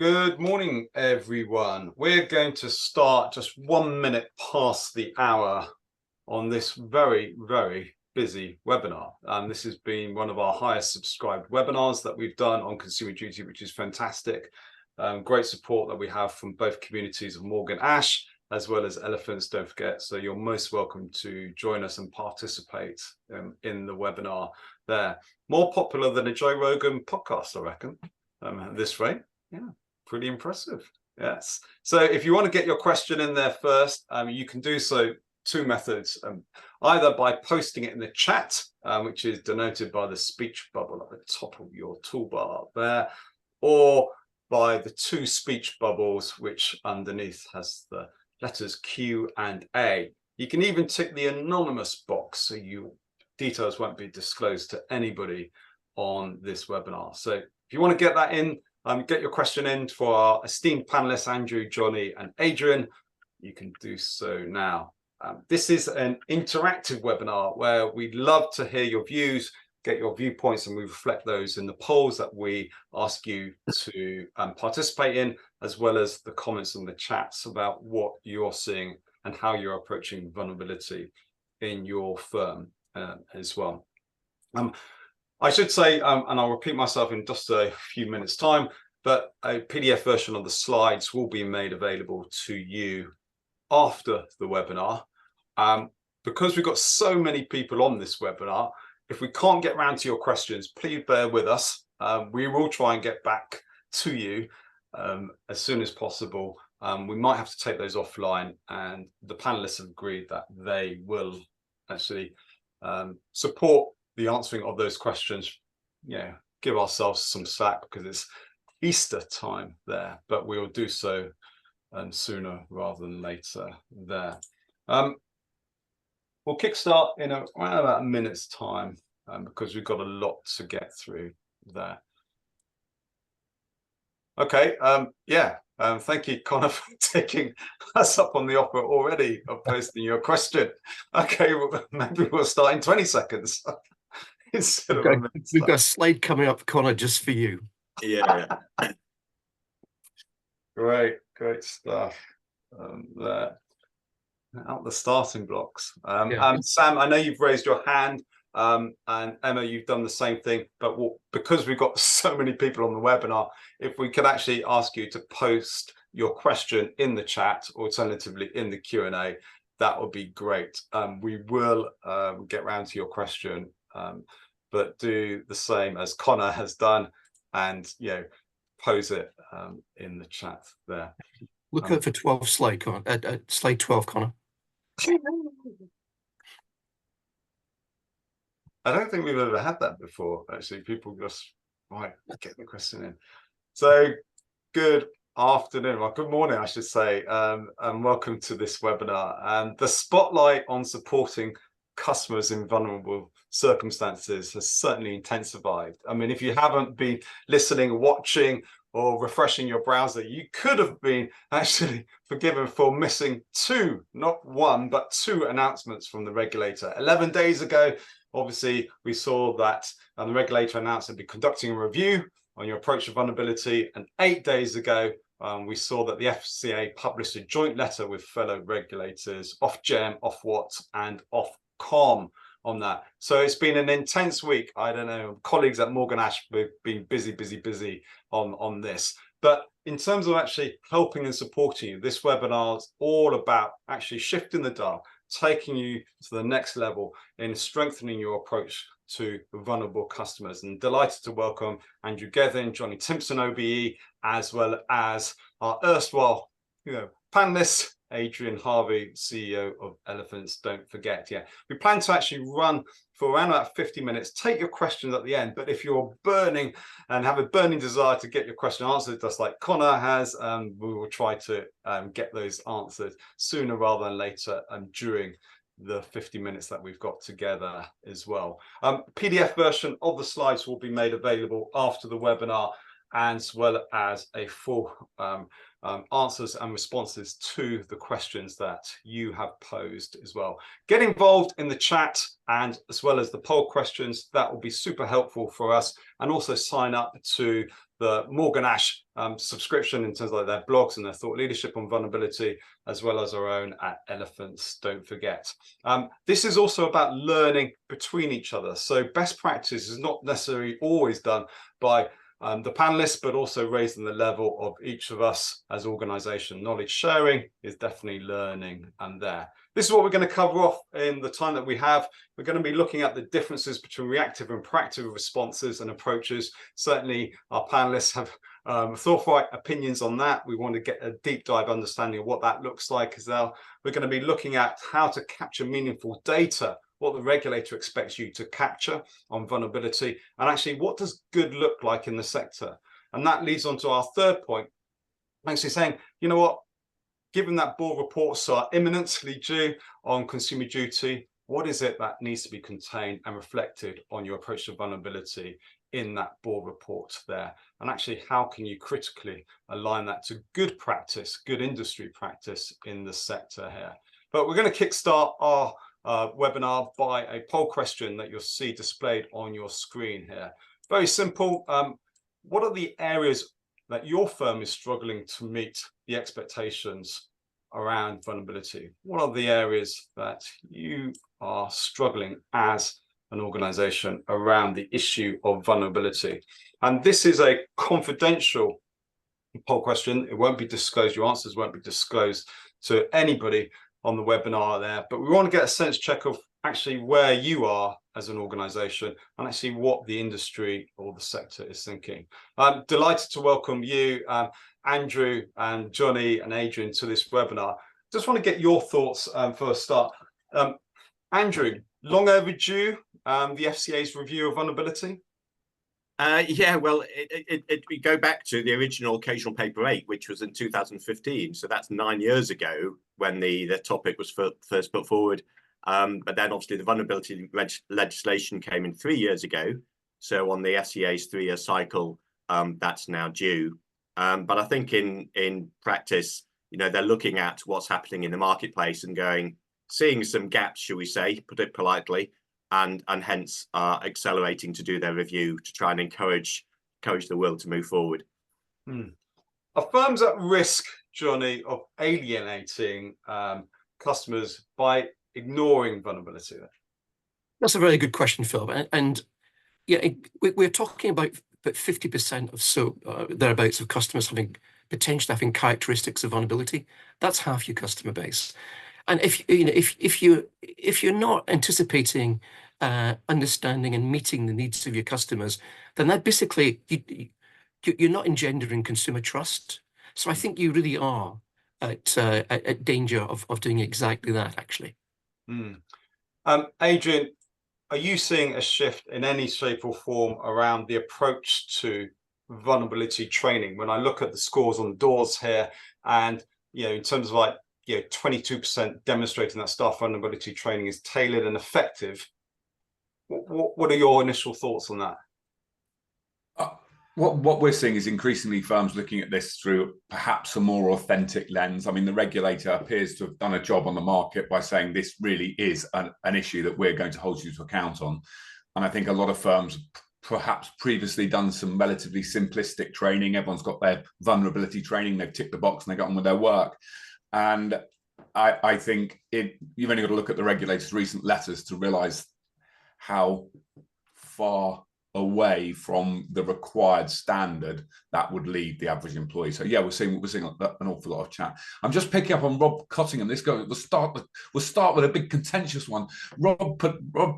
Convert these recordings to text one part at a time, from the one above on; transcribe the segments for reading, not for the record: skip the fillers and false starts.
Good morning, everyone. We're going to start just 1 minute past the hour on this very, very busy webinar. This has been one of our highest subscribed webinars that we've done on consumer duty, which is fantastic. Great support that we have from both communities of Morgan Ash as well as Elephants, don't forget. So you're most welcome to join us and participate in the webinar there. More popular than a Joe Rogan podcast, I reckon, at this rate. Yeah. Pretty impressive. Yes. So if you want to get your question in there first, you can do so two methods, either by posting it in the chat, which is denoted by the speech bubble at the top of your toolbar there, or by the two speech bubbles, which underneath has the letters Q and A. You can even tick the anonymous box, so your details won't be disclosed to anybody on this webinar. So if you want to get that in, get your question in for our esteemed panelists, Andrew, Johnny, and Adrian. You can do so now. This is an interactive webinar where we'd love to hear your views, get your viewpoints, and we reflect those in the polls that we ask you to participate in, as well as the comments in the chats about what you're seeing and how you're approaching vulnerability in your firm as well. I should say, and I'll repeat myself in just a few minutes' time, but a PDF version of the slides will be made available to you after the webinar. Because we've got so many people on this webinar, if we can't get around to your questions, please bear with us. We will try and get back to you as soon as possible. We might have to take those offline, and the panelists have agreed that they will actually support the answering of those questions. Yeah, give ourselves some slack because it's Easter time there, but we'll do so sooner rather than later there. We'll kickstart in around about a minute's time because we've got a lot to get through there. Okay, thank you, Connor, for taking us up on the offer already of posting your question. Okay, well, maybe we'll start in 20 seconds. We've got a slide coming up, Connor, just for you. Yeah. Great stuff there. Out the starting blocks. Sam, I know you've raised your hand, and Emma, you've done the same thing, but because we've got so many people on the webinar, if we could actually ask you to post your question in the chat, alternatively in the Q&A, that would be great. We will get round to your question, but do the same as Connor has done, and pose it in the chat there. Look out for 12 slide, Connor. Slide 12, Connor. I don't think we've ever had that before, actually. People just get the question in. So good afternoon, well, good morning, I should say, and welcome to this webinar. The spotlight on supporting customers in vulnerable circumstances has certainly intensified. I mean, if you haven't been listening, watching, or refreshing your browser, you could have been actually forgiven for missing two, not one, but two announcements from the regulator. 11 days ago, obviously, we saw that the regulator announced they'd be conducting a review on your approach to vulnerability. And 8 days ago, we saw that the FCA published a joint letter with fellow regulators, Ofgem, Ofwat, and Ofcom on that. So it's been an intense week. I don't know, colleagues at Morgan Ash have been busy on this. But in terms of actually helping and supporting you, this webinar is all about actually shifting the dial, taking you to the next level in strengthening your approach to vulnerable customers. And delighted to welcome Andrew Gethin, Johnny Timpson, OBE, as well as our erstwhile panelists, Adrian Harvey, CEO of Elephants, don't forget. We plan to actually run for around about 50 minutes. Take your questions at the end, but if you're burning and have a burning desire to get your question answered, just like Connor has, we will try to get those answered sooner rather than later during the 50 minutes that we've got together as well. PDF version of the slides will be made available after the webinar, as well as a full answers and responses to the questions that you have posed as well. Get involved in the chat, and as well as the poll questions. That will be super helpful for us. And also sign up to the Morgan Ash subscription in terms of their blogs and their thought leadership on vulnerability, as well as our own at Elephants, don't forget. This is also about learning between each other. So best practice is not necessarily always done by the panelists, but also raising the level of each of us as organization. Knowledge sharing is definitely learning and there. This is what we're going to cover off in the time that we have. We're going to be looking at the differences between reactive and proactive responses and approaches. Certainly our panelists have forthright opinions on that. We want to get a deep dive understanding of what that looks like as well. We're going to be looking at how to capture meaningful data, what the regulator expects you to capture on vulnerability, and actually what does good look like in the sector. And that leads on to our third point, actually saying, you know what, given that board reports are imminently due on consumer duty, what is it that needs to be contained and reflected on your approach to vulnerability in that board report there? And actually, how can you critically align that to good practice, good industry practice in the sector here? But we're going to kickstart our webinar by a poll question that you'll see displayed on your screen here. Very simple. What are the areas that your firm is struggling to meet the expectations around vulnerability? What are the areas that you are struggling as an organization around the issue of vulnerability? And this is a confidential poll question. It won't be disclosed. Your answers won't be disclosed to anybody on the webinar there, but we want to get a sense check of actually where you are as an organization and actually what the industry or the sector is thinking. I'm delighted to welcome you, Andrew and Johnny and Adrian, to this webinar. Just want to get your thoughts for a start. Andrew, long overdue, the FCA's review of vulnerability? Yeah, well, we go back to the original Occasional Paper 8, which was in 2015. So that's 9 years ago when the topic was first put forward. But then obviously the vulnerability legislation came in 3 years ago. So on the FCA's 3-year cycle, that's now due. But I think in practice, you know, they're looking at what's happening in the marketplace and seeing some gaps, shall we say, put it politely, and hence are accelerating to do their review to try and encourage the world to move forward. Are firms at risk, Johnny, of alienating customers by ignoring vulnerability? That's a very good question, Phil. And yeah, we're talking about 50% of thereabouts of customers potentially having characteristics of vulnerability. That's half your customer base. And if you're not anticipating, understanding and meeting the needs of your customers, then that basically you're not engendering consumer trust. So I think you really are at danger of doing exactly that, actually. Adrian, are you seeing a shift in any shape or form around the approach to vulnerability training? When I look at the scores on doors here, and in terms of 22% demonstrating that staff vulnerability training is tailored and effective, what are your initial thoughts on that? What we're seeing is increasingly firms looking at this through perhaps a more authentic lens. I mean, the regulator appears to have done a job on the market by saying this really is an issue that we're going to hold you to account on. And I think a lot of firms perhaps previously done some relatively simplistic training. Everyone's got their vulnerability training, they've ticked the box and they got on with their work. And I think you've only got to look at the regulator's recent letters to realize how far away from the required standard that would leave the average employee. So yeah, we're seeing an awful lot of chat. I'm just picking up on Rob Cottingham. We'll start with a big contentious one. Rob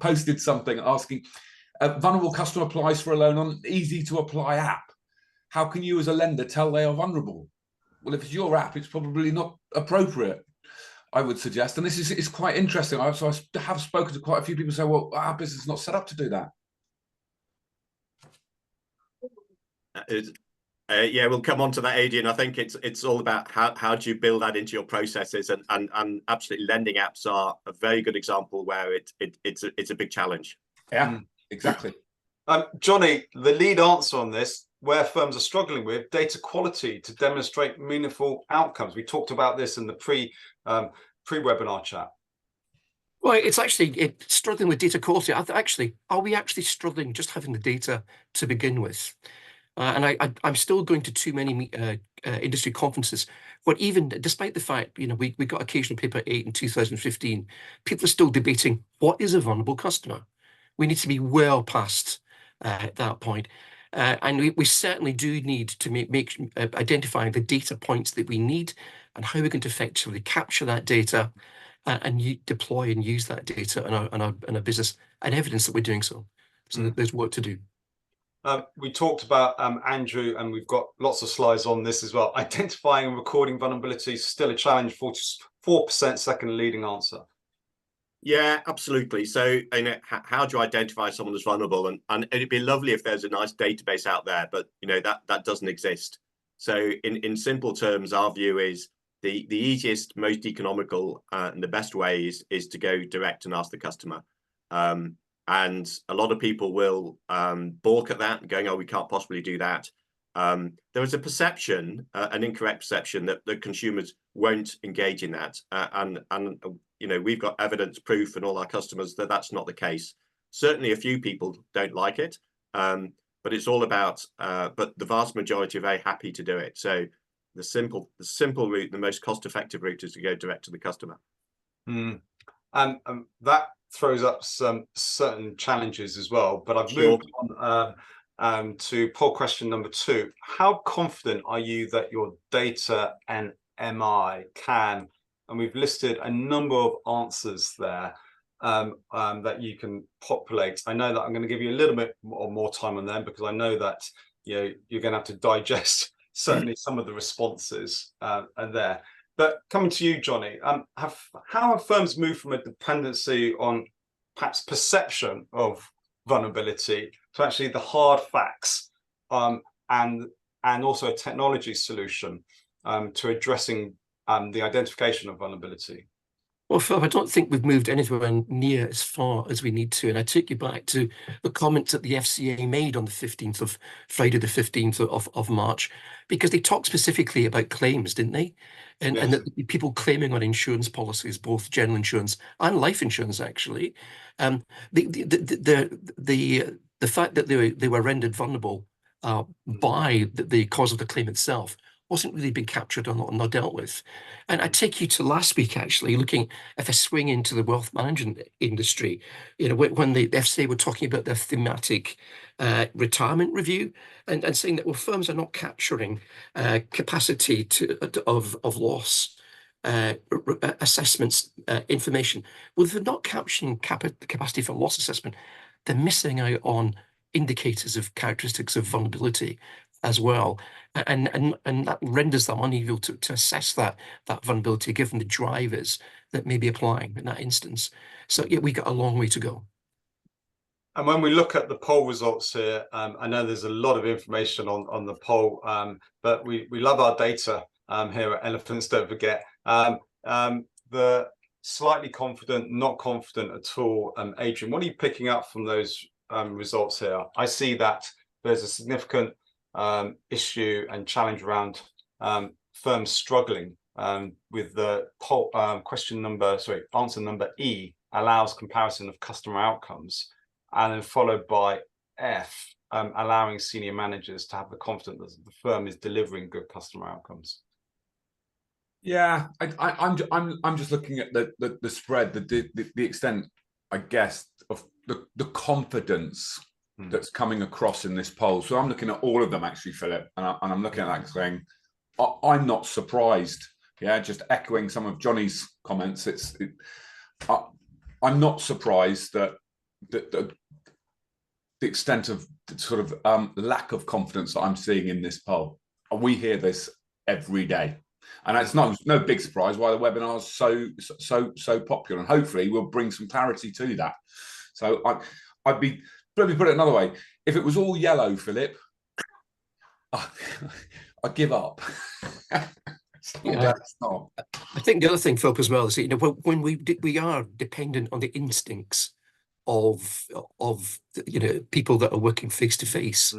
posted something asking, vulnerable customer applies for a loan on an easy to apply app. How can you as a lender tell they are vulnerable? Well, if it's your app, it's probably not appropriate, I would suggest. And this is quite interesting. So I have spoken to quite a few people who say, well, our business is not set up to do that. Yeah, we'll come on to that, Adrian. I think it's all about how do you build that into your processes, and absolutely lending apps are a very good example where it's a big challenge. Yeah, exactly. Johnny, the lead answer on this, where firms are struggling with data quality to demonstrate meaningful outcomes. We talked about this in the pre-webinar chat. Well, it's actually struggling with data quality. Are we actually struggling just having the data to begin with? And I'm still going to too many industry conferences, but even despite the fact, we got occasional paper 8 in 2015, people are still debating what is a vulnerable customer. We need to be well past that point. And we certainly do need to identify the data points that we need and how we're going to effectively capture that data and deploy and use that data in our business and evidence that we're doing so. So there's work to do. We talked about Andrew, and we've got lots of slides on this as well. Identifying and recording vulnerabilities is still a challenge. 44% second leading answer. Yeah, absolutely. So, how do you identify someone that's vulnerable? And it'd be lovely if there's a nice database out there, but that doesn't exist. So, in simple terms, our view is the easiest, most economical, and the best way is to go direct and ask the customer. And a lot of people will balk at that, going, "Oh, we can't possibly do that." There is a perception, an incorrect perception, that the consumers won't engage in that, and we've got evidence, proof, and all our customers that that's not the case. Certainly, a few people don't like it, but it's all about. But the vast majority are very happy to do it. So the simple route, the most cost-effective route, is to go direct to the customer. And that throws up some certain challenges as well. But I've Sure. moved on to poll question number 2. How confident are you that your data and MI can, and we've listed a number of answers there that you can populate. I know that I'm going to give you a little bit more time on them because I know that you're going to have to digest certainly some of the responses are there. But coming to you, Johnny, how have firms moved from a dependency on perhaps perception of vulnerability to actually the hard facts and also a technology solution to addressing the identification of vulnerability? Well, Phil, I don't think we've moved anywhere near as far as we need to. And I take you back to the comments that the FCA made on Friday the 15th of March, because they talked specifically about claims, didn't they? And, Yes. and that people claiming on insurance policies, both general insurance and life insurance, actually. The fact that they were rendered vulnerable by the cause of the claim itself wasn't really being captured or not dealt with. And I take you to last week, actually, looking at a swing into the wealth management industry, when the FCA were talking about their thematic retirement review and saying that, well, firms are not capturing capacity of loss assessments information. Well, if they're not capturing capacity for loss assessment, they're missing out on indicators of characteristics of vulnerability as well, and that renders them unable to assess that vulnerability given the drivers that may be applying in that instance. So yeah, we got a long way to go. And when we look at the poll results here, I know there's a lot of information on the poll, but we love our data here at Elephants, don't forget. The slightly confident, not confident at all. Adrian, what are you picking up from those results here? I see that there's a significant issue and challenge around firms struggling with the poll, answer number E, allows comparison of customer outcomes, and then followed by F, allowing senior managers to have the confidence that the firm is delivering good customer outcomes. Yeah, I'm just looking at the spread, the extent, I guess, of the confidence that's coming across in this poll. So I'm looking at all of them, actually, Philip, and I'm looking at that saying, I'm not surprised. Yeah, just echoing some of Johnny's comments. I'm not surprised that the extent of sort of lack of confidence that I'm seeing in this poll. We hear this every day, and it's no big surprise why the webinar is so popular. And hopefully, we'll bring some clarity to that. So I'd be. Let me put it another way. If it was all yellow, Philip, I'd give up. Yeah, I think the other thing, Philip, as well, is when we are dependent on the instincts of people that are working face to face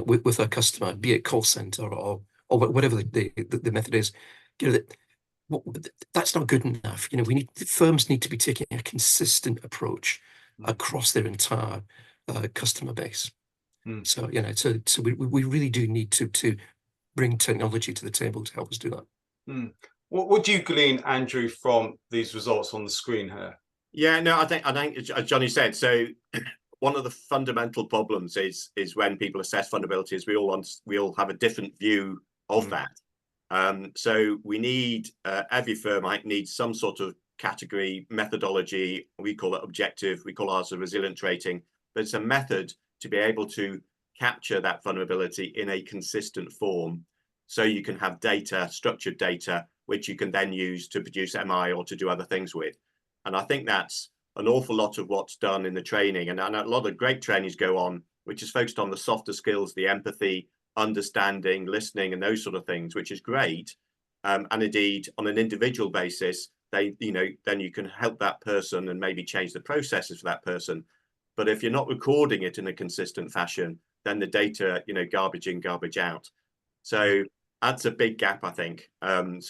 with our customer, be it call center or whatever the method is. That's not good enough. Firms need to be taking a consistent approach across their entire customer base. So we really do need to bring technology to the table to help us do that. What do you glean, Andrew, from these results on the screen here? Yeah, no, I think as Johnny said, so one of the fundamental problems is when people assess vulnerabilities, we all have a different view of that. So we need every firm needs some sort of category methodology. We call it objective. We call ours a resilience rating, but it's a method to be able to capture that vulnerability in a consistent form. So you can have data, structured data, which you can then use to produce MI or to do other things with. And I think that's an awful lot of what's done in the training. And a lot of great trainings go on, which is focused on the softer skills, the empathy, understanding, listening, and those sort of things, which is great. And indeed, on an individual basis, then you can help that person and maybe change the processes for that person. But if you're not recording it in a consistent fashion, then the data, garbage in, garbage out. So that's a big gap, I think. And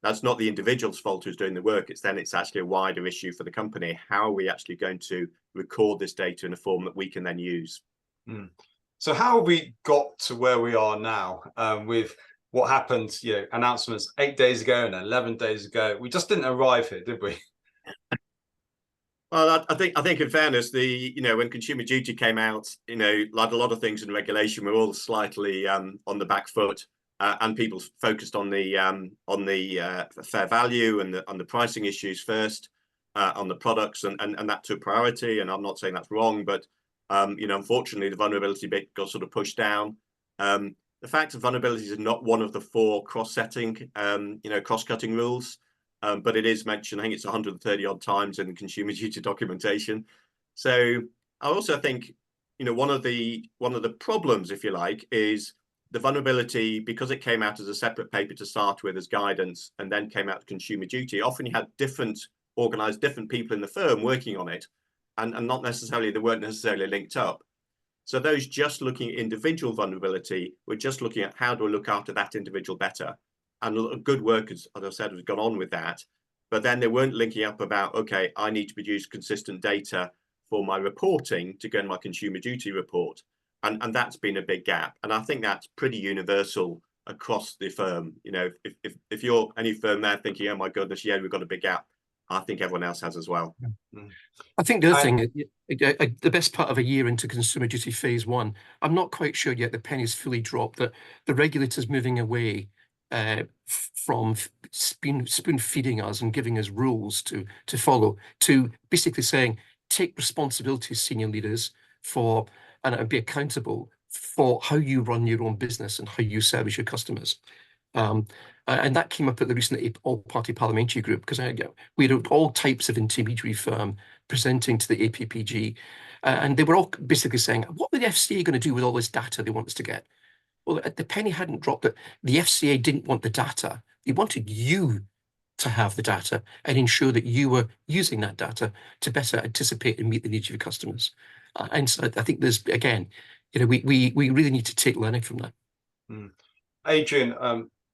that's not the individual's fault who's doing the work. It's actually a wider issue for the company. How are we actually going to record this data in a form that we can then use? So how have we got to where we are now with what happened, announcements 8 days ago and 11 days ago? We just didn't arrive here, did we? Well, I think in fairness, when Consumer Duty came out, like a lot of things in regulation, we're all slightly on the back foot, and people focused on the fair value and the pricing issues first, on the products, and that took priority. And I'm not saying that's wrong, but unfortunately, the vulnerability bit got sort of pushed down. The fact of vulnerabilities is not one of the 4 cross-setting, cross-cutting rules. But it is mentioned, I think it's 130 odd times in the Consumer Duty documentation. So I also think, one of the problems, if you like, is the vulnerability, because it came out as a separate paper to start with as guidance and then came out to Consumer Duty. Often you had different people in the firm working on it, and not necessarily, they weren't necessarily linked up. So those just looking at individual vulnerability were just looking at how do I look after that individual better. And good work, as I said, has gone on with that. But then they weren't linking up about, okay, I need to produce consistent data for my reporting to go in my Consumer Duty report. And that's been a big gap. And I think that's pretty universal across the firm. If you're any firm there thinking, oh my goodness, yeah, we've got a big gap, I think everyone else has as well. I think the other thing, the best part of a year into Consumer Duty phase 1, I'm not quite sure yet the penny's fully dropped, that the regulator's moving away from spoon feeding us and giving us rules to follow, to basically saying, take responsibility, senior leaders, and be accountable for how you run your own business and how you service your customers. And that came up at the recent all-party parliamentary group, because we had all types of intermediary firm presenting to the APPG, and they were all basically saying, what were the FCA going to do with all this data they want us to get? Well, the penny hadn't dropped that the FCA didn't want the data. They wanted you to have the data and ensure that you were using that data to better anticipate and meet the needs of your customers. And so I think there's, again, we really need to take learning from that. Adrian,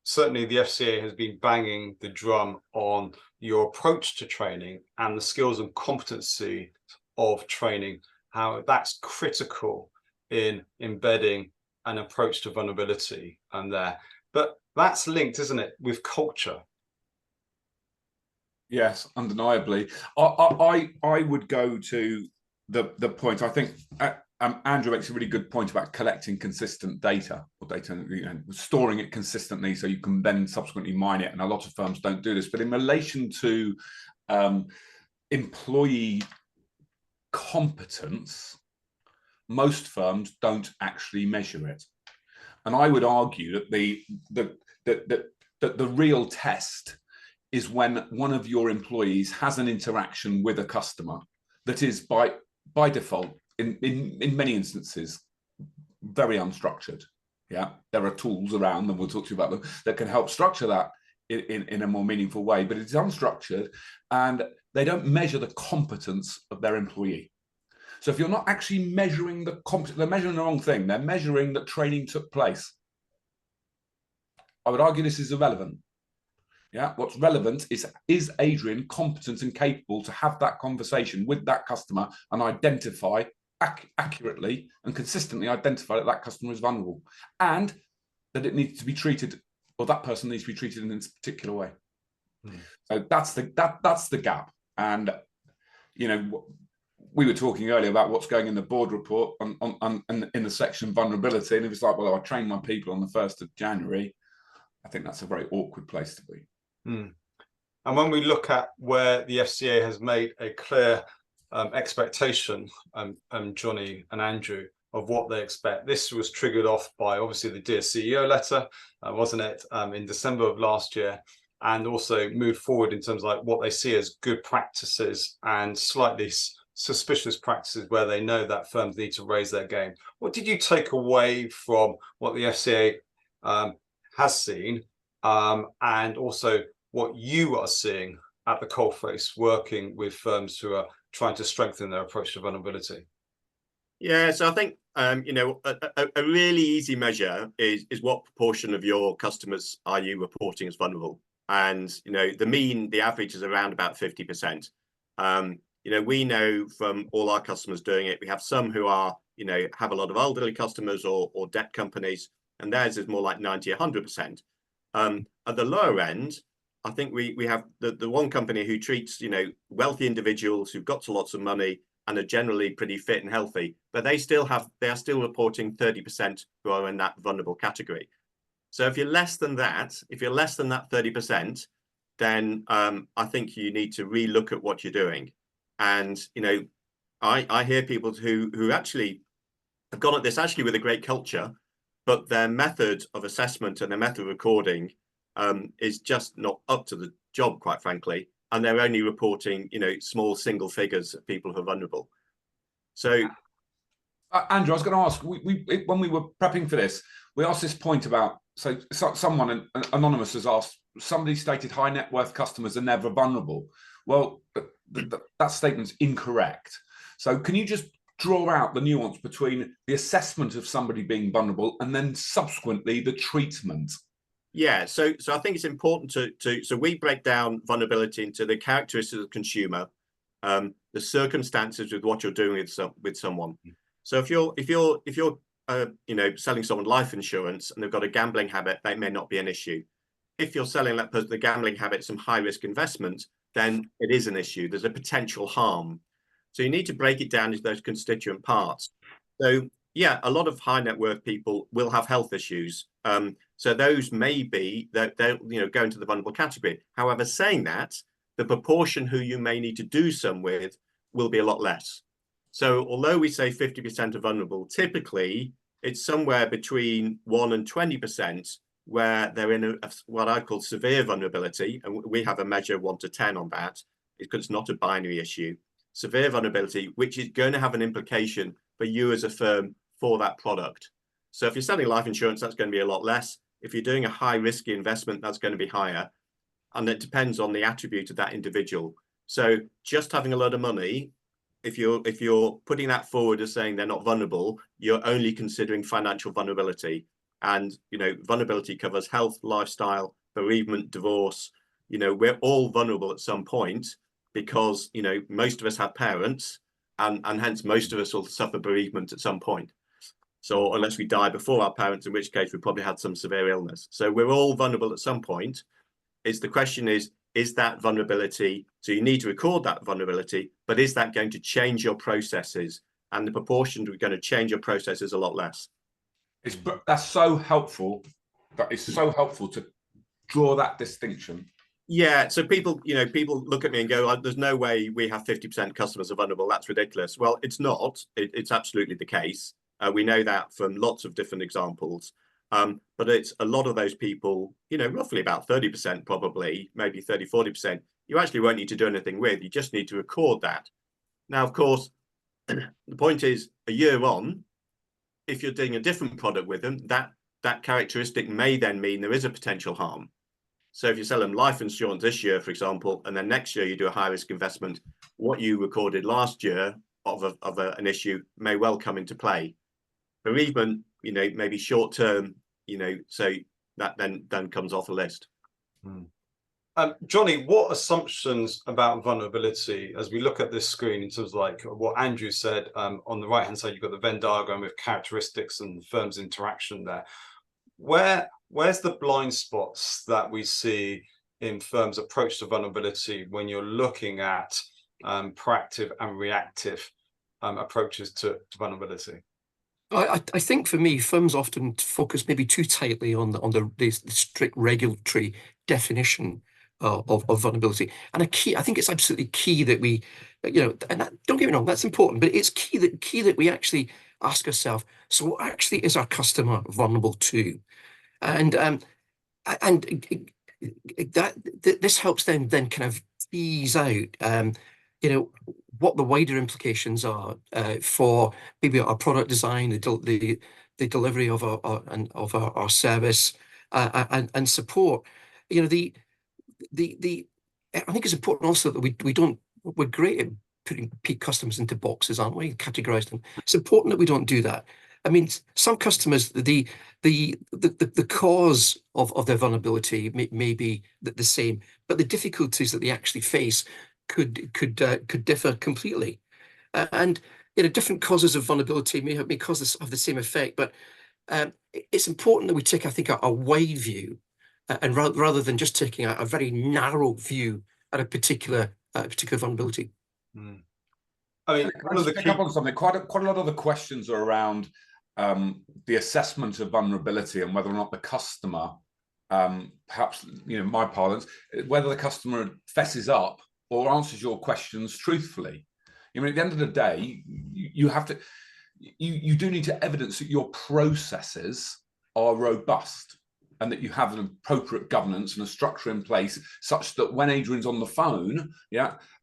certainly the FCA has been banging the drum on your approach to training and the skills and competency of training, how that's critical in embedding an approach to vulnerability but that's linked, isn't it, with culture? Yes, undeniably. I would go to the point. I think Andrew makes a really good point about collecting consistent data, or data, storing it consistently so you can then subsequently mine it. And a lot of firms don't do this. But in relation to employee competence, most firms don't actually measure it. And I would argue that the real test is when one of your employees has an interaction with a customer that is by default, in many instances, very unstructured. Yeah, there are tools around, and we'll talk to you about them, that can help structure that in a more meaningful way, but it's unstructured, and they don't measure the competence of their employee. So if you're not actually measuring the competence, they're measuring the wrong thing. They're measuring that training took place. I would argue this is irrelevant. Yeah, what's relevant is Adrian competent and capable to have that conversation with that customer and identify accurately and consistently identify that that customer is vulnerable and that it needs to be treated, or that person needs to be treated in this particular way. So that's the gap. And you know, we were talking earlier about what's going in the board report on in the section vulnerability, and it was like, well, I trained my people on the 1st of January. I think that's a very awkward place to be. And when we look at where the FCA has made a clear expectation, Johnny and Andrew, of what they expect, this was triggered off by obviously the Dear CEO letter, wasn't it, in December of last year, and also moved forward in terms of like what they see as good practices and slightly suspicious practices where they know that firms need to raise their game. What did you take away from what the FCA has seen, and also what you are seeing at the coalface working with firms who are trying to strengthen their approach to vulnerability? Yeah, so I think you know, a really easy measure is what proportion of your customers are you reporting as vulnerable, and you know, the average is around about 50%. You know, we know from all our customers doing it, we have some who are, you know, have a lot of elderly customers or debt companies, and theirs is more like 90, 100%. At the lower end, I think we have the one company who treats, you know, wealthy individuals who've got lots of money and are generally pretty fit and healthy, but they are still reporting 30% who are in that vulnerable category. So if you're less than that 30%, then I think you need to relook at what you're doing. And you know, I hear people who actually have gone at this actually with a great culture, but their method of assessment and their method of recording is just not up to the job, quite frankly, and they're only reporting, you know, small single figures of people who are vulnerable. So Andrew, I was going to ask, when we were prepping for this, we asked this point about, so someone anonymous has asked, somebody stated high net worth customers are never vulnerable. Well, that statement's incorrect. So can you just draw out the nuance between the assessment of somebody being vulnerable and then subsequently the treatment? Yeah, so I think it's important so we break down vulnerability into the characteristics of the consumer, the circumstances with what you're doing with someone. So if you're you know, selling someone life insurance and they've got a gambling habit, that may not be an issue. If you're selling that person the gambling habit, some high risk investment, then it is an issue. There's a potential harm. So you need to break it down into those constituent parts. So yeah, a lot of high net worth people will have health issues. So those may be that they'll, you know, go into the vulnerable category. However, saying that, the proportion who you may need to do some with will be a lot less. So although we say 50% are vulnerable, typically it's somewhere between 1 and 20% where they're in what I call severe vulnerability. And we have a measure 1 to 10 on that, because it's not a binary issue. Severe vulnerability, which is going to have an implication for you as a firm for that product. So if you're selling life insurance, that's going to be a lot less. If you're doing a high risky investment, that's going to be higher. And it depends on the attribute of that individual. So just having a lot of money, if you're putting that forward as saying they're not vulnerable, you're only considering financial vulnerability. And you know, vulnerability covers health, lifestyle, bereavement, divorce. You know, we're all vulnerable at some point, because you know, most of us have parents, and hence most of us will suffer bereavement at some point. So unless we die before our parents, in which case we probably had some severe illness. So we're all vulnerable at some point. The question is that vulnerability, so you need to record that vulnerability, but is that going to change your processes? And the proportion we're going to change your processes a lot less. That's so helpful. That is so helpful to draw that distinction. Yeah, so people look at me and go, there's no way we have 50% customers are vulnerable. That's ridiculous. Well, it's not. It's absolutely the case. We know that from lots of different examples. But it's a lot of those people, you know, roughly about 30% probably, maybe 30, 40%, you actually won't need to do anything with. You just need to record that. Now, of course, the point is, a year on, if you're doing a different product with them, that characteristic may then mean there is a potential harm. So if you sell them life insurance this year, for example, and then next year you do a high risk investment, what you recorded last year of an issue may well come into play. Bereavement, maybe short term, so that then comes off the list. Johnny, what assumptions about vulnerability, as we look at this screen, in terms of like what Andrew said, on the right hand side, you've got the Venn diagram with characteristics and firms' interaction there. Where's the blind spots that we see in firms' approach to vulnerability when you're looking at proactive and reactive approaches to vulnerability? I think for me, firms often focus maybe too tightly on the strict regulatory definition of vulnerability. And I think it's absolutely key that we, and don't get me wrong, that's important, but it's key that we actually ask ourselves, so what actually is our customer vulnerable to? And this helps them then kind of tease out, what the wider implications are for maybe our product design, the delivery of our service and support. I think it's important also that we're great at putting customers into boxes, aren't we? Categorize them. It's important that we don't do that. I mean, some customers, the cause of their vulnerability may be the same, but the difficulties that they actually face could differ completely. And different causes of vulnerability may have the same effect, but it's important that we take, I think, a wide view, and rather than just taking a very narrow view at a particular vulnerability. I mean, one of the pick up on something. Quite a lot of the questions are around the assessment of vulnerability and whether or not the customer, perhaps my parlance, whether the customer fesses up or answers your questions truthfully. I mean, at the end of the day, you have to, you do need to evidence that your processes are robust and that you have an appropriate governance and a structure in place such that when Adrian's on the phone,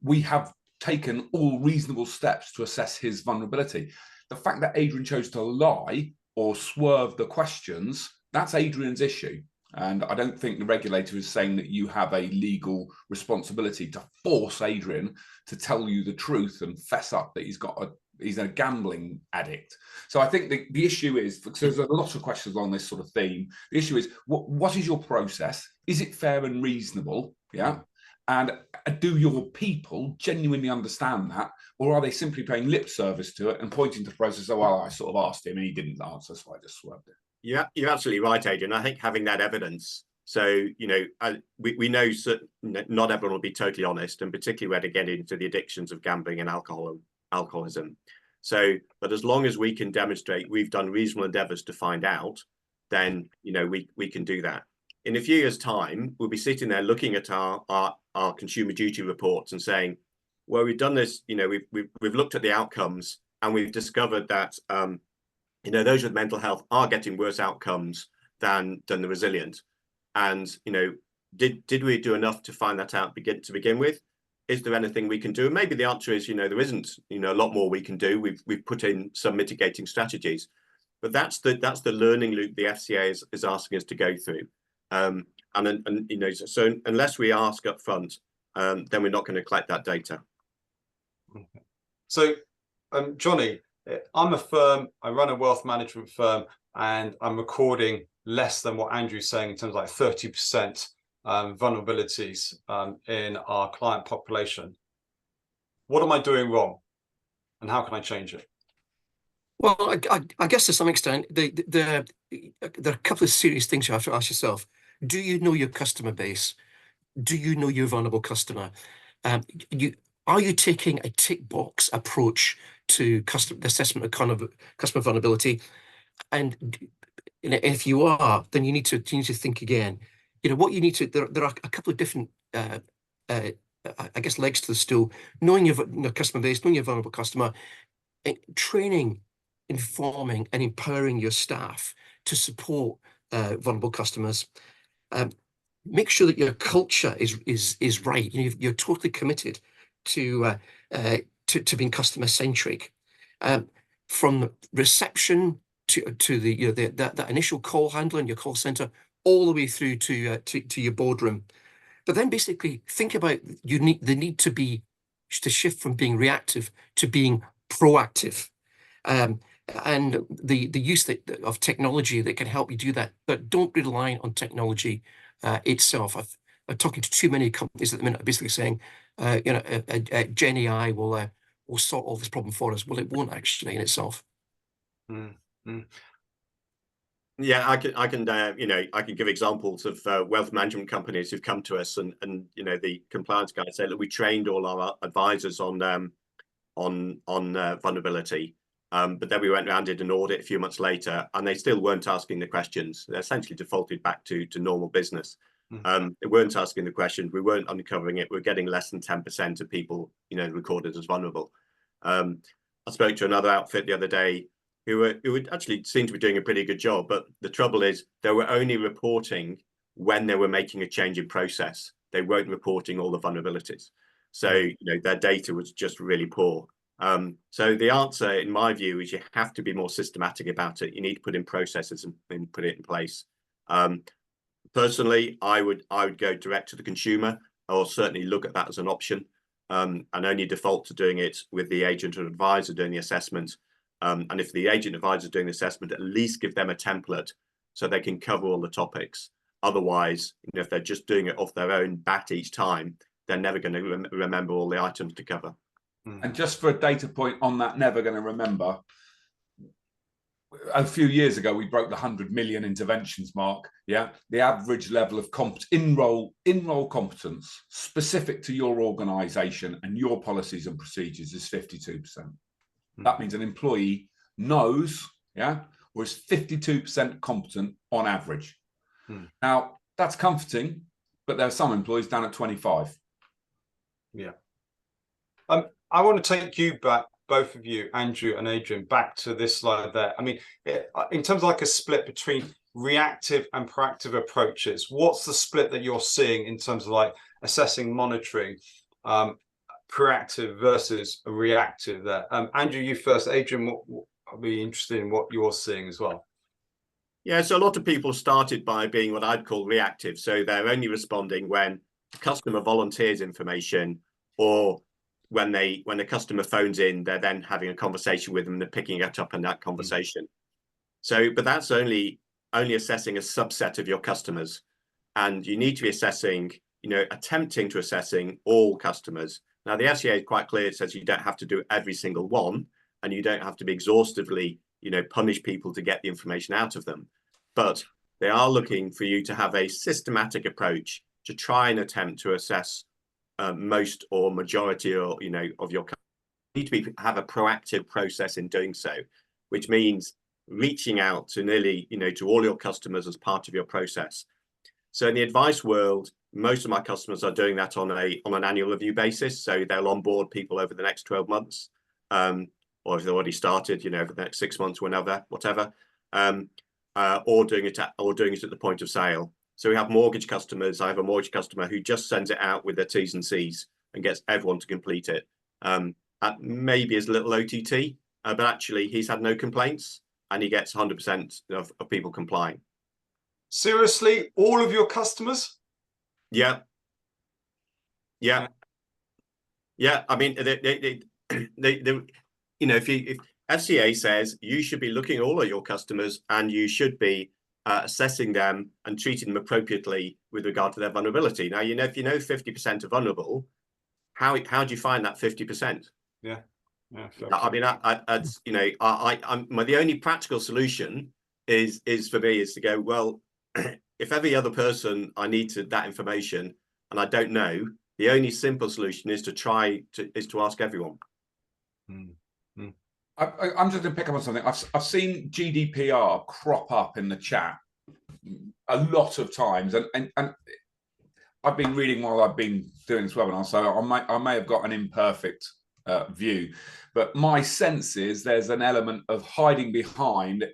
we have taken all reasonable steps to assess his vulnerability. The fact that Adrian chose to lie or swerve the questions, that's Adrian's issue. And I don't think the regulator is saying that you have a legal responsibility to force Adrian to tell you the truth and fess up that he's a gambling addict. So I think the issue is, because there's a lot of questions on this sort of theme, the issue is, what is your process? Is it fair and reasonable? Yeah. And do your people genuinely understand that? Or are they simply paying lip service to it and pointing to the process, oh, well, I sort of asked him and he didn't answer, so I just swerved it. Yeah, you're absolutely right, Adrian. I think having that evidence, so, we know not everyone will be totally honest, and particularly when they get into the addictions of gambling and alcoholism. So, but as long as we can demonstrate we've done reasonable endeavors to find out, then, we can do that. In a few years' time, we'll be sitting there looking at our consumer duty reports and saying, well, we've done this, we've looked at the outcomes and we've discovered that, those with mental health are getting worse outcomes than the resilient. And, did we do enough to find that out to begin with? Is there anything we can do? And maybe the answer is, there isn't, a lot more we can do. We've put in some mitigating strategies, but that's the learning loop the FCA is asking us to go through. So unless we ask up front, then we're not going to collect that data. So, Johnny, I'm a firm, I run a wealth management firm, and I'm recording less than what Andrew's saying in terms of like 30% vulnerabilities in our client population. What am I doing wrong? And how can I change it? Well, I guess to some extent, there are a couple of serious things you have to ask yourself. Do you know your customer base? Do you know your vulnerable customer? Are you taking a tick box approach to the assessment of customer vulnerability? And if you are, then you need to think again. What you need to, there are a couple of different I guess legs to the stool. Knowing your customer base, knowing your vulnerable customer, training, informing and empowering your staff to support vulnerable customers. Make sure that your culture is right. You're totally committed to being customer centric, from reception to the that initial call handler in your call center all the way through to your boardroom. But then basically think about the need to shift from being reactive to being proactive. And the use of technology that can help you do that, but don't rely on technology itself. I'm talking to too many companies at the minute, basically saying, Gen AI will sort all this problem for us. Well, it won't actually in itself. Yeah, I can I can give examples of wealth management companies who've come to us, and the compliance guys say that we trained all our advisors on vulnerability, but then we went around, did an audit a few months later, and they still weren't asking the questions. They essentially defaulted back to normal business. They weren't asking the questions. We weren't uncovering it. We're getting less than 10% of people recorded as vulnerable. I spoke to another outfit the other day who would actually seem to be doing a pretty good job, but the trouble is they were only reporting when they were making a change in process. They weren't reporting all the vulnerabilities. So their data was just really poor. So the answer, in my view, is you have to be more systematic about it. You need to put in processes and put it in place. Personally, I would go direct to the consumer, or certainly look at that as an option, and only default to doing it with the agent or advisor doing the assessment. And if the agent advisor is doing the assessment, at least give them a template so they can cover all the topics. Otherwise, if they're just doing it off their own bat each time, they're never going to remember all the items to cover. And just for a data point on that, never going to remember, a few years ago, we broke the 100 million interventions mark. Yeah, the average level of in-role competence specific to your organisation and your policies and procedures is 52%. That means an employee knows, or is 52% competent on average. Now, that's comforting, but there are some employees down at 25. Yeah. I want to take you back, both of you, Andrew and Adrian, back to this slide there. I mean, in terms of like a split between reactive and proactive approaches, what's the split that you're seeing in terms of like assessing, monitoring, proactive versus reactive there? Andrew, you first. Adrian, I'll be interested in what you're seeing as well. Yeah, so a lot of people started by being what I'd call reactive. So they're only responding when the customer volunteers information, or when the customer phones in, they're then having a conversation with them, they're picking it up in that conversation. So, but that's only assessing a subset of your customers, and you need to be assessing, attempting to assessing all customers. Now, the FCA is quite clear. It says you don't have to do every single one, and you don't have to be exhaustively, punish people to get the information out of them. But they are looking for you to have a systematic approach to try and attempt to assess most or majority of your customers. You need to have a proactive process in doing so, which means reaching out to nearly, to all your customers as part of your process. So in the advice world, most of my customers are doing that on an annual review basis. So they'll onboard people over the next 12 months, or if they've already started, over the next 6 months, whatever, or doing it at the point of sale. So we have mortgage customers. I have a mortgage customer who just sends it out with their T's and C's and gets everyone to complete it. At maybe as little OTT, but actually he's had no complaints and he gets 100% of people complying. Seriously, all of your customers? Yeah. I mean, if FCA says you should be looking at all of your customers and you should be assessing them and treating them appropriately with regard to their vulnerability. Now, if 50% are vulnerable, how do you find that 50%? Yeah. I mean, the only practical solution is for me is to go, well, if every other person I need that information and I don't know, the only simple solution is to ask everyone. I'm just going to pick up on something. I've seen GDPR crop up in the chat a lot of times, and I've been reading while I've been doing this webinar, so I may have got an imperfect view, but my sense is there's an element of hiding behind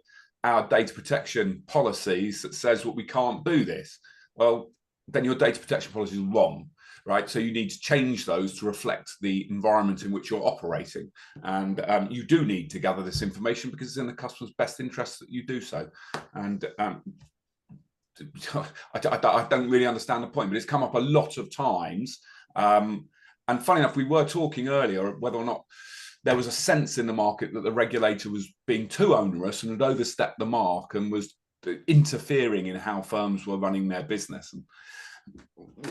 our data protection policies that says, well, we can't do this. Well, then your data protection policy is wrong. Right, so you need to change those to reflect the environment in which you're operating, and you do need to gather this information because it's in the customer's best interest that you do so. And I don't really understand the point, but it's come up a lot of times. And funny enough, we were talking earlier whether or not there was a sense in the market that the regulator was being too onerous and had overstepped the mark and was interfering in how firms were running their business. And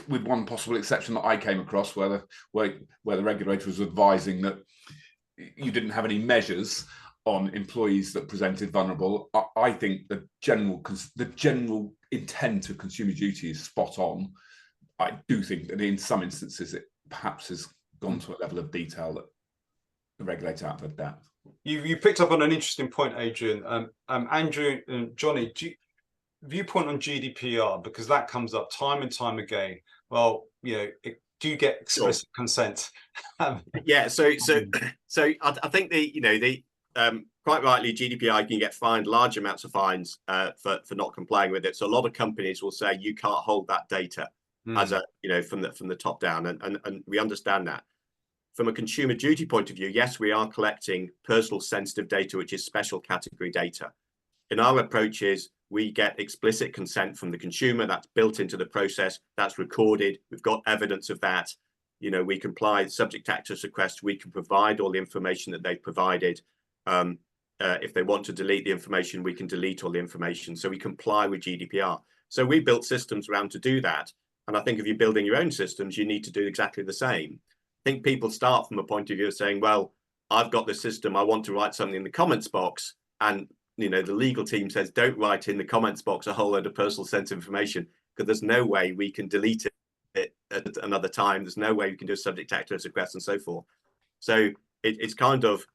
with one possible exception that I came across, where the regulator was advising that you didn't have any measures on employees that presented vulnerable. I think the general intent of Consumer Duty is spot on. I do think that in some instances it perhaps has gone to a level of detail that the regulator had to adapt. You picked up on an interesting point, Adrian. Andrew and Johnny, viewpoint on GDPR, because that comes up time and time again. Well, do you get explicit consent? Yeah, so I think quite rightly, GDPR, you can get fined large amounts of fines for not complying with it. So a lot of companies will say you can't hold that data as a from the top down, and we understand that. From a consumer duty point of view, yes, we are collecting personal sensitive data, which is special category data. In our approaches, we get explicit consent from the consumer. That's built into the process. That's recorded. We've got evidence of that. We comply subject to access request. We can provide all the information that they've provided. If they want to delete the information, we can delete all the information. So we comply with GDPR. So we built systems around to do that. And I think if you're building your own systems, you need to do exactly the same. I think people start from a point of view of saying, well, I've got this system. I want to write something in the comments box. And, the legal team says, don't write in the comments box a whole load of personal sensitive information, because there's no way we can delete it at another time. There's no way we can do a subject access request and so forth. So it's kind of,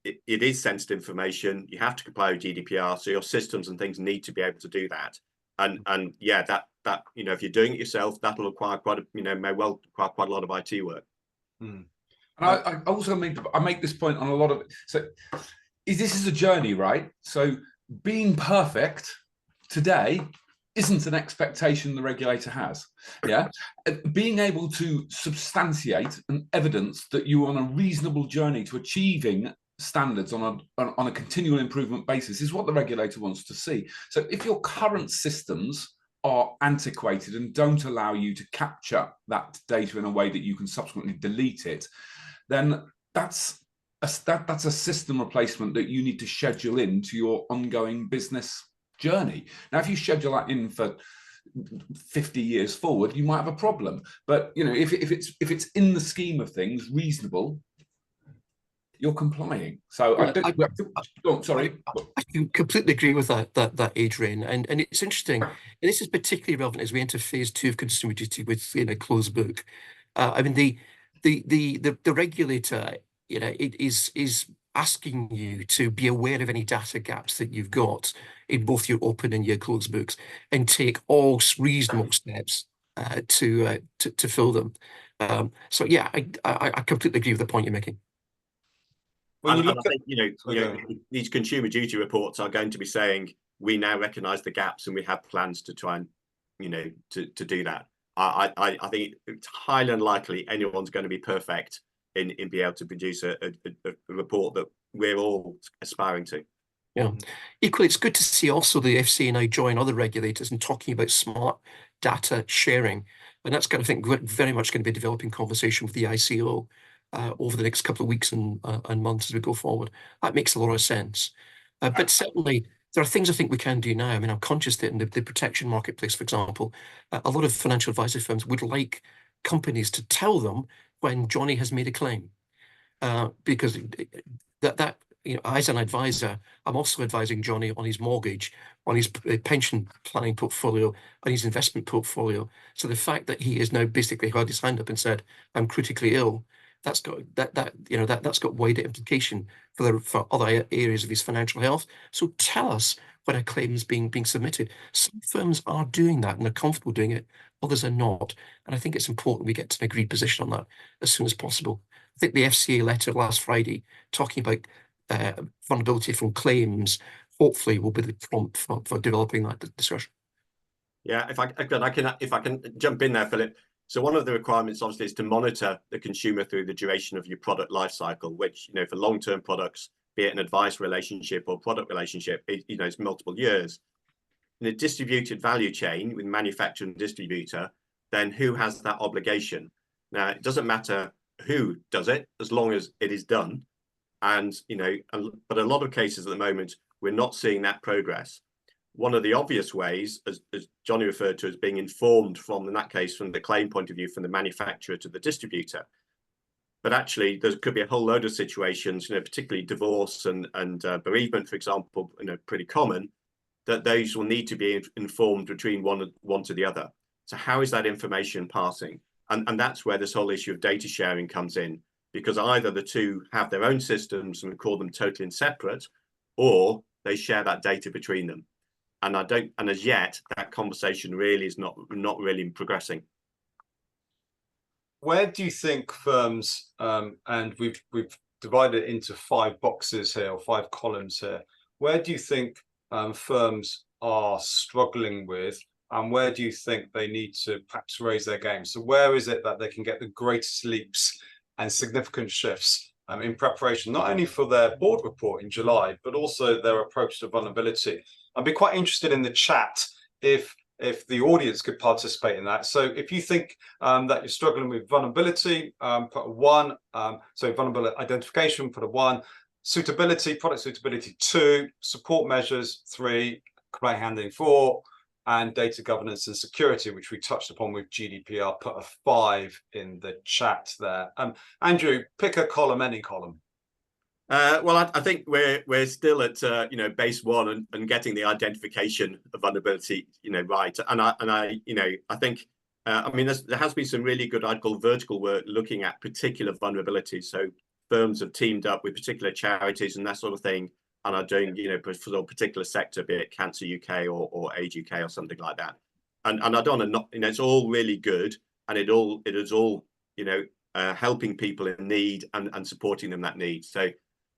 it is sensitive information. You have to comply with GDPR. So your systems and things need to be able to do that. And yeah, that if you're doing it yourself, that'll require may well require quite a lot of IT work. And I also make this point on a lot of this is a journey, right? So being perfect today isn't an expectation the regulator has. Yeah, being able to substantiate and evidence that you're on a reasonable journey to achieving standards on a continual improvement basis is what the regulator wants to see. So if your current systems are antiquated and don't allow you to capture that data in a way that you can subsequently delete it, then that's a system replacement that you need to schedule into your ongoing business journey. Now, if you schedule that in for 50 years forward, you might have a problem. But if it's in the scheme of things reasonable, you're complying. So sorry. I can completely agree with that Adrian, and it's interesting, and this is particularly relevant as we enter phase 2 of consumer duty with closed book. I mean the regulator it is asking you to be aware of any data gaps that you've got in both your open and your closed books, and take all reasonable steps to fill them. So yeah, I completely agree with the point you're making. And I think these consumer duty reports are going to be saying we now recognise the gaps and we have plans to try and to do that. I think it's highly unlikely anyone's going to be perfect in being able to produce a report that we're all aspiring to. Yeah. Equally, it's good to see also the FCA now join other regulators in talking about smart data sharing, and that's I think very much going to be a developing conversation with the ICO over the next couple of weeks and months as we go forward. That makes a lot of sense. But certainly, there are things I think we can do now. I mean, I'm conscious that in the protection marketplace, for example, a lot of financial advisory firms would like companies to tell them when Johnny has made a claim, because that as an advisor, I'm also advising Johnny on his mortgage, on his pension planning portfolio, and his investment portfolio. So the fact that he has now basically held his hand up and said, "I'm critically ill," that's got that's got wider implication for other areas of his financial health. So tell us when a claim is being submitted. Some firms are doing that and are comfortable doing it, others are not. And I think it's important we get to an agreed position on that as soon as possible. I think the FCA letter last Friday talking about vulnerability from claims hopefully will be the prompt for developing that discussion. Yeah, if I can jump in there, Philip. So one of the requirements obviously is to monitor the consumer through the duration of your product life cycle, which for long-term products, be it an advice relationship or product relationship, it's multiple years. in a distributed value chain with manufacturer and distributor, then who has that obligation? Now, it doesn't matter who does it, as long as it is done. And, you know, but a lot of cases at the moment, we're not seeing that progress. One of the obvious ways, as Johnny referred to, as being informed from, in that case, from the claim point of view, from the manufacturer to the distributor. But actually, there could be a whole load of situations, you know, particularly divorce and bereavement, for example, you know, pretty common, that those will need to be informed between one to the other. So how is that information passing? And that's where this whole issue of data sharing comes in, because either the two have their own systems and we call them totally separate, or they share that data between them. And as yet, that conversation really is not really progressing. Where do you think firms, and we've divided it into 5 boxes here, or 5 columns here, where do you think firms are struggling with, and where do you think they need to perhaps raise their game? So where is it that they can get the greatest leaps and significant shifts in preparation, not only for their board report in July, but also their approach to vulnerability? I'd be quite interested in the chat if the audience could participate in that. So if you think that you're struggling with vulnerability, put a 1. So vulnerability identification, put a 1. Suitability, product suitability, 2. Support measures, 3. Complaint handling, 4. And data governance and security, which we touched upon with GDPR, put a 5 in the chat there. Andrew, pick a column, any column. Well, I think we're still at you know, base 1 and getting the identification of vulnerability, you know, right. And I you know, I think I mean, there has been some really good, I'd call, vertical work looking at particular vulnerabilities. So firms have teamed up with particular charities and that sort of thing, and are doing, you know, for a particular sector, be it Cancer UK or Age UK or something like that. And I don't want to not, you know, it's all really good, and it is all, you know, helping people in need and supporting them that need. So,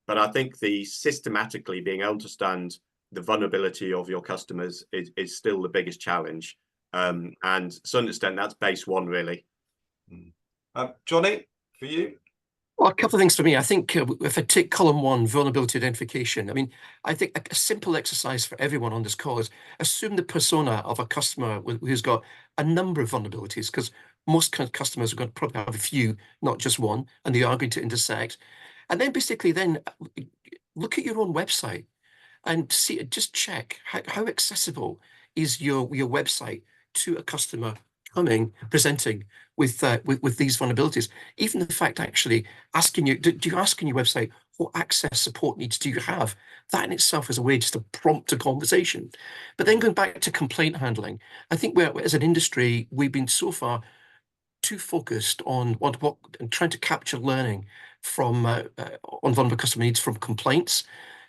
but I think the systematically being able to understand the vulnerability of your customers is still the biggest challenge. And to some extent, that's base 1, really. Johnny, for you? Well, a couple of things for me. I think if I take column 1, vulnerability identification, I mean, I think a simple exercise for everyone on this call is assume the persona of a customer who's got a number of vulnerabilities, because most customers are going to probably have a few, not just one, and they are going to intersect. And then basically then look at your own website and see, just check how accessible is your website to a customer presenting with these vulnerabilities. Even the fact actually asking you, do you ask on your website what access support needs do you have? That in itself is a way just to prompt a conversation. But then going back to complaint handling, I think as an industry, we've been so far too focused on what and trying to capture learning from on vulnerable customer needs from complaints.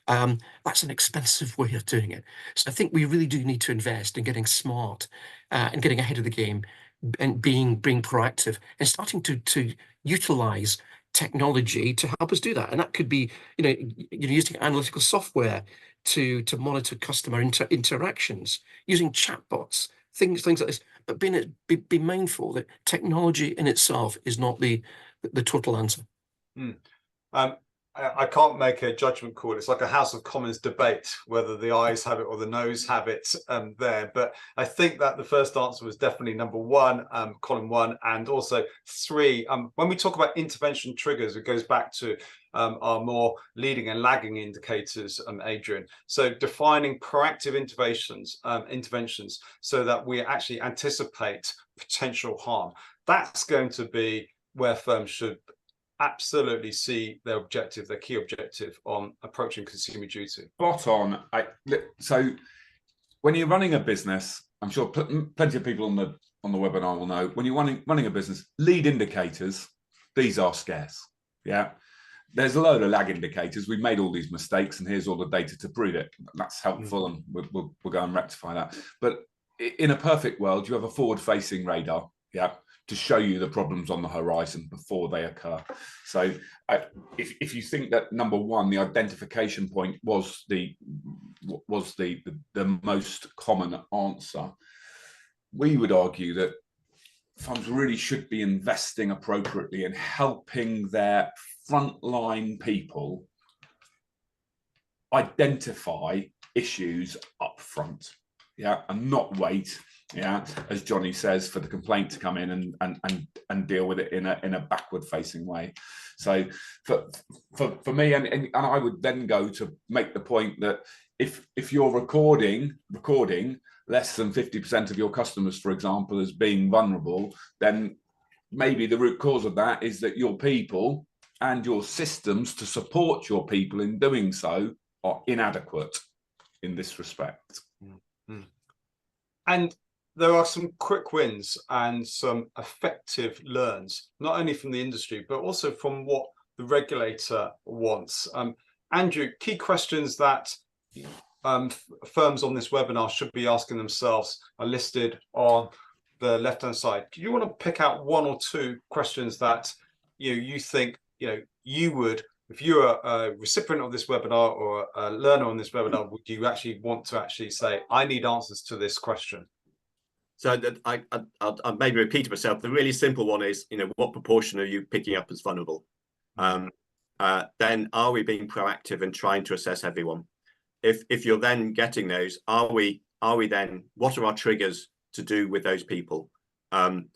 That's an expensive way of doing it. So I think we really do need to invest in getting smart and getting ahead of the game and being proactive and starting to utilize technology to help us do that. And that could be, using analytical software to monitor customer interactions, using chatbots, things like this. But be mindful that technology in itself is not the total answer. I can't make a judgment call. It's like a House of Commons debate, whether the eyes have it or the nose have it there. But I think that the first answer was definitely number 1, column 1, and also 3. When we talk about intervention triggers, it goes back to our more leading and lagging indicators, Adrian. So defining proactive interventions so that we actually anticipate potential harm. That's going to be where firms should absolutely see their key objective on approaching consumer duty. Spot on. So when you're running a business, I'm sure plenty of people on the webinar will know, when you're running a business, lead indicators, these are scarce. Yeah. There's a load of lag indicators. We've made all these mistakes and here's all the data to prove it. That's helpful, and we'll go and rectify that. But in a perfect world, you have a forward-facing radar, yeah, to show you the problems on the horizon before they occur. So if you think that number 1, the identification point was the most common answer, we would argue that firms really should be investing appropriately in helping their frontline people identify issues up front. yeah, and not wait, yeah, as Johnny says, for the complaint to come in and deal with it in a backward facing way. So for me, and I would then go to make the point that if you're recording less than 50% of your customers, for example, as being vulnerable, then maybe the root cause of that is that your people and your systems to support your people in doing so are inadequate in this respect. Mm-hmm. And there are some quick wins and some effective learns, not only from the industry, but also from what the regulator wants. Andrew, key questions that firms on this webinar should be asking themselves are listed on the left-hand side. Do you want to pick out one or two questions that you think you would, if you're a recipient of this webinar or a learner on this webinar, would you actually want to actually say, I need answers to this question? So that I'll maybe repeat myself. The really simple one is, what proportion are you picking up as vulnerable? Then are we being proactive and trying to assess everyone? If you're then getting those, are we then, what are our triggers to do with those people? And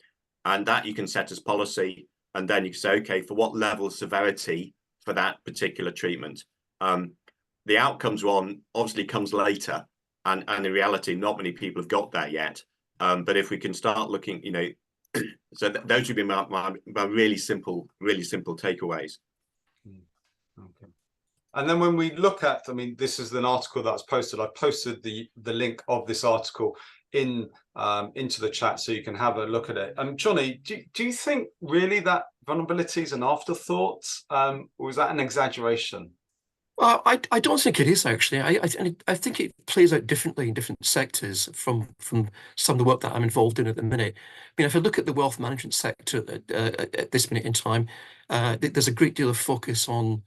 that you can set as policy, and then you can say, okay, for what level of severity for that particular treatment? The outcomes one obviously comes later, and in reality, not many people have got there yet. But if we can start looking, so those would be my really simple takeaways. Okay. And then when we look at, this is an article that's posted. I posted the link of this article into the chat so you can have a look at it. Johnny, do you think really that vulnerability is an afterthought, or is that an exaggeration? I don't think it is, actually. I think it plays out differently in different sectors from some of the work that I'm involved in at the minute. If I look at the wealth management sector at this minute in time, there's a great deal of focus on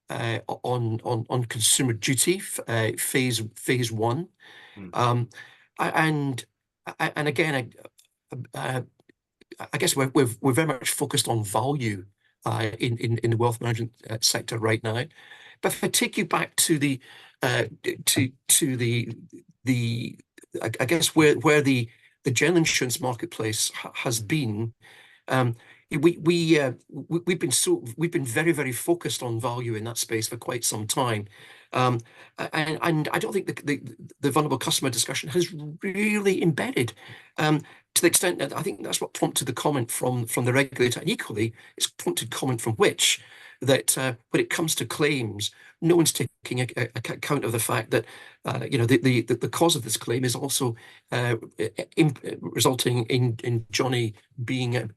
consumer duty, phase one, and again, I guess we're very much focused on value in the wealth management sector right now. But if I take you back to the I guess where the general insurance marketplace has been, we've been very, very focused on value in that space for quite some time, and I don't think the vulnerable customer discussion has really embedded to the extent that I think that's what prompted the comment from the regulator, and equally it's prompted comment from Which that when it comes to claims, no one's taking account of the fact that the cause of this claim is also resulting in Johnny being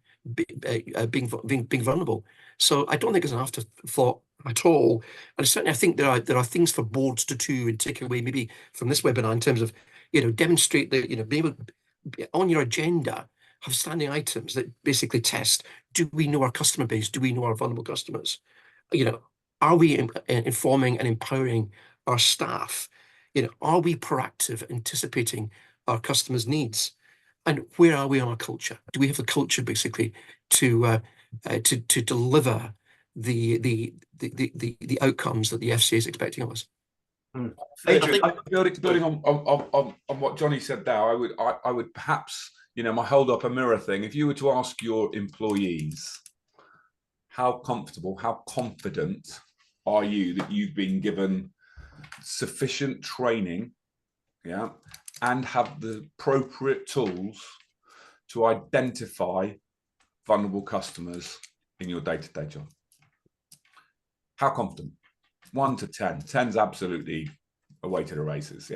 vulnerable. So I don't think it's an afterthought at all. And certainly I think there are things for boards to do and take away maybe from this webinar in terms of demonstrate that be able on your agenda have standing items that basically test: do we know our customer base? Do we know our vulnerable customers? Are we informing and empowering our staff? Are we proactive, anticipating our customers' needs? And where are we on our culture? Do we have the culture basically to deliver the outcomes that the FCA is expecting of us? Adrian, building on what Johnny said there, I would perhaps, my hold up a mirror thing. If you were to ask your employees, how comfortable, how confident are you that you've been given sufficient training, and have the appropriate tools to identify vulnerable customers in your day-to-day job? How confident? 1 to 10. 10's absolutely a way to the races.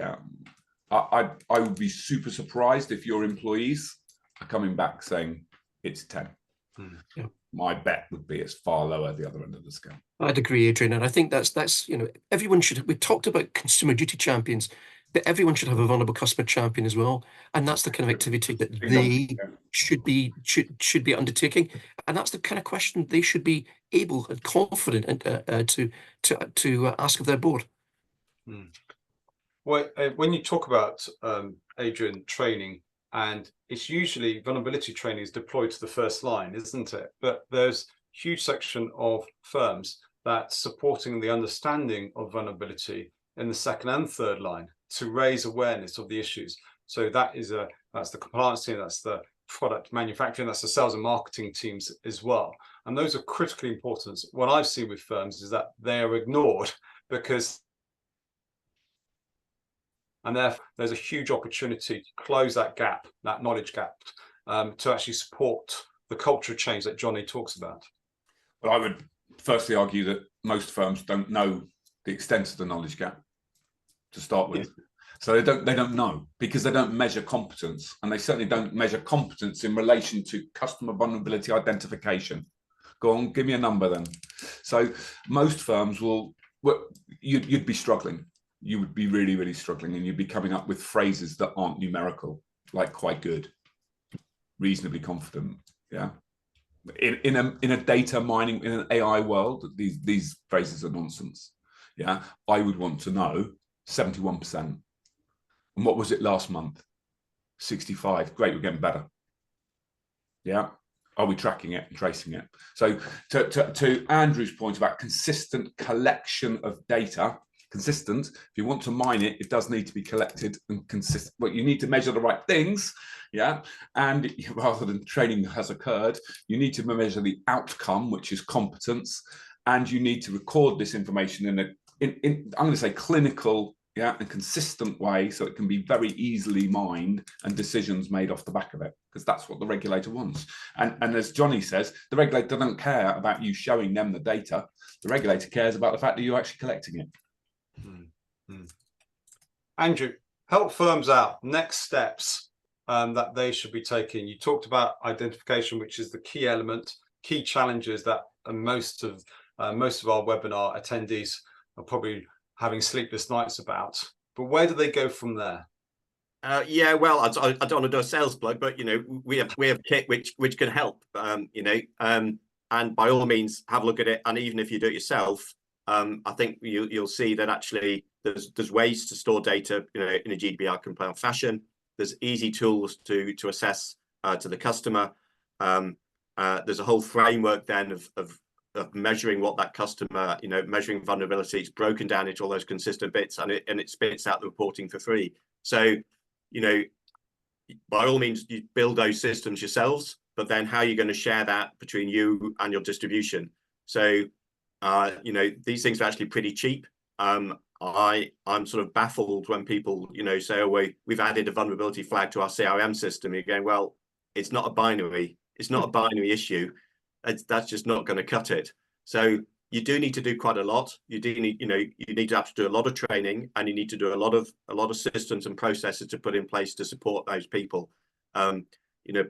I would be super surprised if your employees are coming back saying it's 10. Yeah. My bet would be it's far lower the other end of the scale. I'd agree, Adrian, and I think that's everyone should. We talked about consumer duty champions, but everyone should have a vulnerable customer champion as well, and that's the kind of activity that they should be undertaking, and that's the kind of question they should be able and confident to ask of their board. Well, when you talk about Adrian, training, and it's usually vulnerability training is deployed to the first line, isn't it? But there's a huge section of firms that's supporting the understanding of vulnerability in the second and third line to raise awareness of the issues. So that's the compliance team, that's the product manufacturing, that's the sales and marketing teams as well. And those are critically important. What I've seen with firms is that they are ignored because, and therefore there's a huge opportunity to close that gap, that knowledge gap, to actually support the culture change that Johnny talks about. Well, I would firstly argue that most firms don't know the extent of the knowledge gap to start with. So they don't know, because they don't measure competence, and they certainly don't measure competence in relation to customer vulnerability identification. Go on, give me a number then. So most firms you'd be struggling. You would be really, really struggling, and you'd be coming up with phrases that aren't numerical, like quite good, reasonably confident. Yeah. In a data mining, in an AI world, these phrases are nonsense. Yeah. I would want to know 71%. And what was it last month? 65. Great, we're getting better. Yeah. Are we tracking it and tracing it? So to Andrew's point about consistent collection of data, consistent, if you want to mine it, it does need to be collected and consistent. Well, you need to measure the right things. Yeah. And rather than training has occurred, you need to measure the outcome, which is competence. And you need to record this information in I'm going to say clinical, yeah, and consistent way, so it can be very easily mined and decisions made off the back of it, because that's what the regulator wants. And as Johnny says, the regulator doesn't care about you showing them the data. The regulator cares about the fact that you're actually collecting it. Andrew, help firms out. Next steps that they should be taking. You talked about identification, which is the key element, key challenges that most of our webinar attendees are probably having sleepless nights about. But where do they go from there? Yeah, well, I don't want to do a sales plug, but we have kit which can help. And by all means, have a look at it. And even if you do it yourself, I think you'll see that actually there's ways to store data in a GDPR compliant fashion. There's easy tools to assess to the customer. There's a whole framework then of measuring what that customer, measuring vulnerability. It's broken down into all those consistent bits, and it spits out the reporting for free. So, by all means, you build those systems yourselves, but then how are you going to share that between you and your distribution? So, these things are actually pretty cheap. I'm sort of baffled when people, say, oh, we've added a vulnerability flag to our CRM system. You're going, well, it's not a binary. It's not a binary issue. That's just not going to cut it. So you do need to do quite a lot. You do need, you need to have to do a lot of training, and you need to do a lot of systems and processes to put in place to support those people.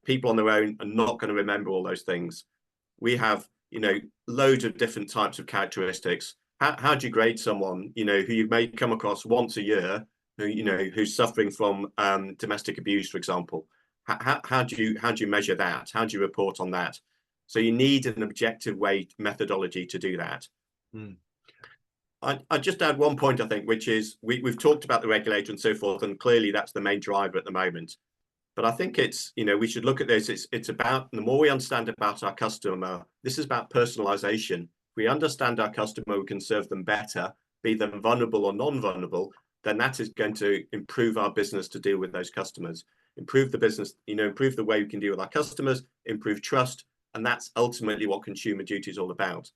People on their own are not going to remember all those things. We have, loads of different types of characteristics. How do you grade someone, who you may come across once a year, who's suffering from domestic abuse, for example? How do you measure that? How do you report on that? So you need an objective methodology to do that. I just add one point, I think, which is we've talked about the regulator and so forth, and clearly that's the main driver at the moment. But I think it's, we should look at this. It's about, the more we understand about our customer, this is about personalization. If we understand our customer, we can serve them better, be them vulnerable or non-vulnerable, then that is going to improve our business to deal with those customers, improve the business, improve the way we can deal with our customers, improve trust. And that's ultimately what Consumer Duty is all about.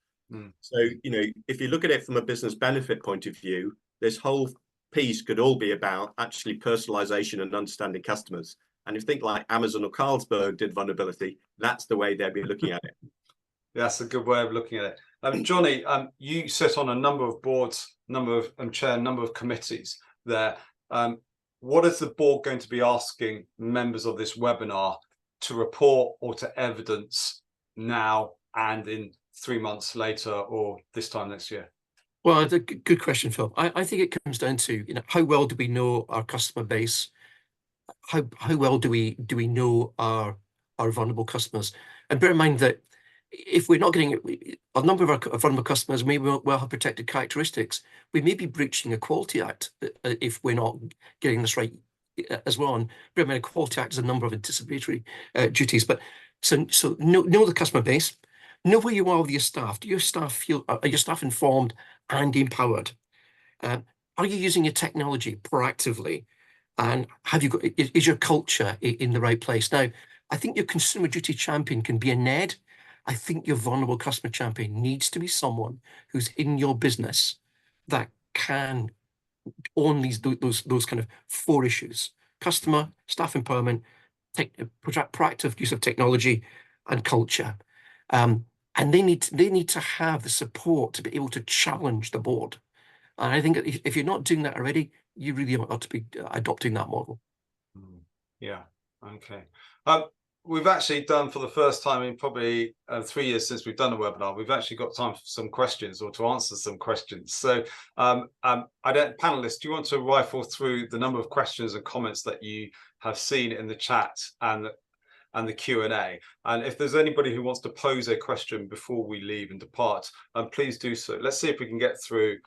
So, if you look at it from a business benefit point of view, this whole piece could all be about actually personalization and understanding customers. And if you think like Amazon or Carlsberg did vulnerability, that's the way they'd be looking at it. That's a good way of looking at it. Johnny, you sit on a number of boards, chair a number of committees there. What is the board going to be asking members of this webinar to report or to evidence now and in 3 months later or this time next year? Well, it's a good question, Phil. I think it comes down to, how well do we know our customer base? How well do we know our vulnerable customers? And bear in mind that if we're not getting a number of our vulnerable customers may well have protected characteristics, we may be breaching a Quality Act if we're not getting this right as well. And bear in mind, a Quality Act is a number of anticipatory duties. But so know the customer base, know where you are with your staff. Do your staff are your staff informed and empowered? Are you using your technology proactively? And have you got, is your culture in the right place? Now, I think your consumer duty champion can be a Ned. I think your vulnerable customer champion needs to be someone who's in your business that can own those kind of 4 issues: customer, staff empowerment, proactive use of technology, and culture. And they need to have the support to be able to challenge the board. And I think if you're not doing that already, you really ought to be adopting that model. Yeah. Okay. We've actually done, for the first time in probably 3 years since we've done a webinar, we've actually got time for some questions, or to answer some questions. So panelists, do you want to rifle through the number of questions and comments that you have seen in the chat and the Q&A? And if there's anybody who wants to pose a question before we leave and depart, please do so. Let's see if we can get through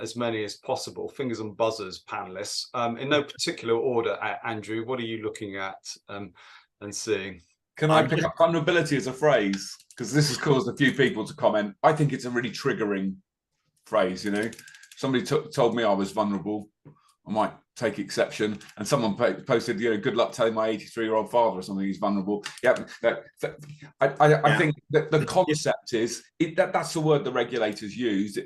as many as possible. Fingers and buzzers, panelists. In no particular order, Andrew, what are you looking at and seeing? Can I pick up vulnerability as a phrase? Because this has caused a few people to comment. I think it's a really triggering phrase, you know. Somebody told me I was vulnerable. I might take exception. And someone posted, you know, good luck telling my 83-year-old father or something he's vulnerable. Yeah, I think that the concept is, that's the word the regulators use.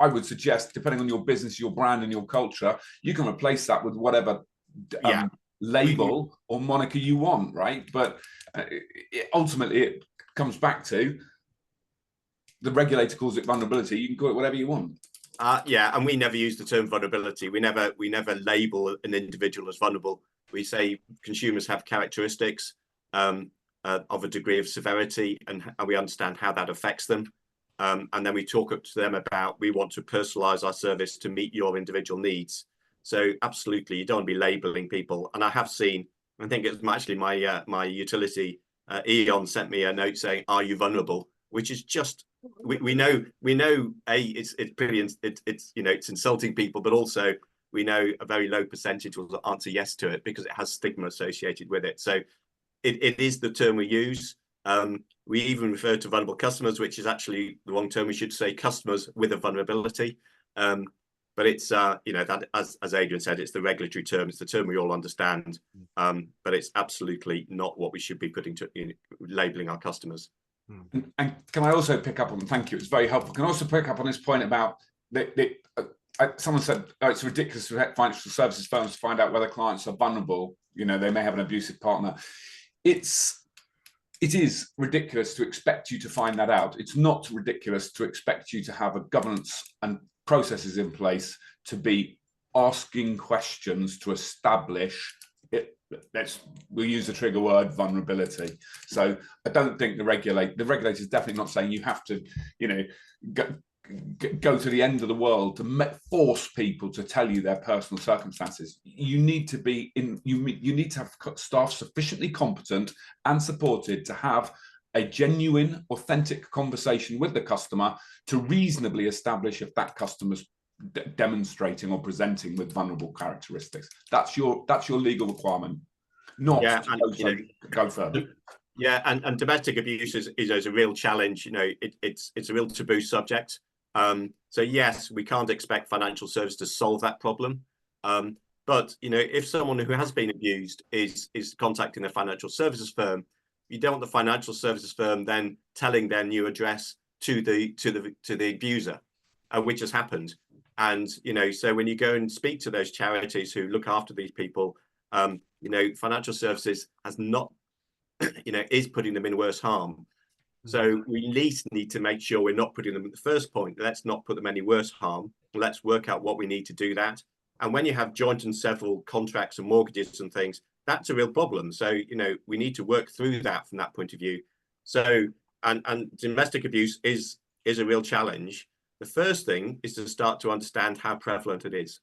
I would suggest, depending on your business, your brand and your culture, you can replace that with whatever label or moniker you want, right? But ultimately, it comes back to the regulator calls it vulnerability. You can call it whatever you want. Yeah, and we never use the term vulnerability. We never label an individual as vulnerable. We say consumers have characteristics of a degree of severity, and we understand how that affects them. And then we talk up to them about, we want to personalize our service to meet your individual needs. So absolutely, you don't want to be labeling people. And I have seen, I think it's actually my utility, Eon, sent me a note saying, "Are you vulnerable?" Which is just, we know it's pretty, it's you know, it's insulting people, but also we know a very low percentage will answer yes to it because it has stigma associated with it. So it is the term we use. We even refer to vulnerable customers, which is actually the wrong term. We should say customers with a vulnerability. But it's, you know, that as Adrian said, it's the regulatory term. It's the term we all understand. But it's absolutely not what we should be putting to labeling our customers. And can I also pick up on, thank you, it's very helpful. Can I also pick up on this point about someone said, oh, it's ridiculous for financial services firms to find out whether clients are vulnerable. You know, they may have an abusive partner. It is ridiculous to expect you to find that out. It's not ridiculous to expect you to have a governance and processes in place to be asking questions to establish it. We'll use the trigger word vulnerability. So I don't think the regulator is definitely not saying you have to, you know, go to the end of the world to force people to tell you their personal circumstances. You need to be you need to have staff sufficiently competent and supported to have a genuine, authentic conversation with the customer to reasonably establish if that customer's demonstrating or presenting with vulnerable characteristics. That's your legal requirement. Not go further. Yeah, and domestic abuse is a real challenge. You know, it's a real taboo subject. So yes, we can't expect financial services to solve that problem. But you know, if someone who has been abused is contacting a financial services firm, you don't want the financial services firm then telling their new address to the abuser, which has happened. And you know, so when you go and speak to those charities who look after these people, you know, financial services has not, you know, is putting them in worse harm. So we at least need to make sure we're not putting them at the first point. Let's not put them any worse harm. Let's work out what we need to do that. And when you have joint and several contracts and mortgages and things, that's a real problem. So, you know, we need to work through that from that point of view. So, and domestic abuse is a real challenge. The first thing is to start to understand how prevalent it is